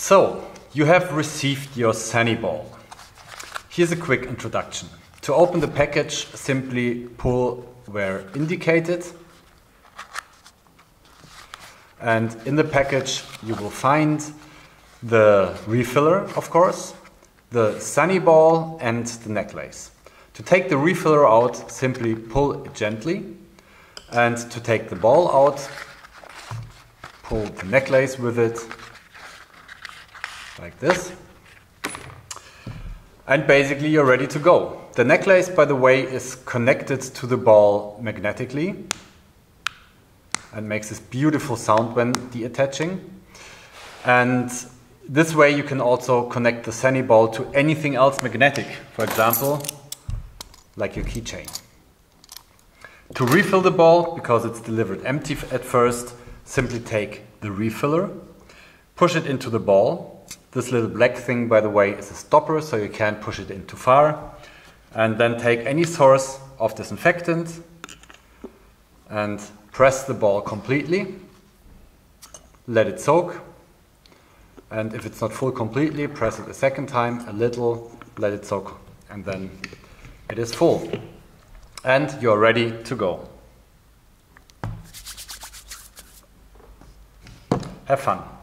So, you have received your SaniBall. Here's a quick introduction. To open the package, simply pull where indicated. And in the package you will find the refiller, of course, the SaniBall and the necklace. To take the refiller out, simply pull it gently. And to take the ball out, pull the necklace with it, like this. And basically you're ready to go. The necklace, by the way, is connected to the ball magnetically and makes this beautiful sound when deattaching. And this way you can also connect the SaniBall to anything else magnetic, for example, like your keychain. To refill the ball, because it's delivered empty at first, simply take the refiller, push it into the ball. This little black thing, by the way, is a stopper, so you can't push it in too far. And then take any source of disinfectant and press the ball completely. Let it soak. And if it's not full completely, press it a second time, a little, let it soak, and then it is full. And you're ready to go. Have fun.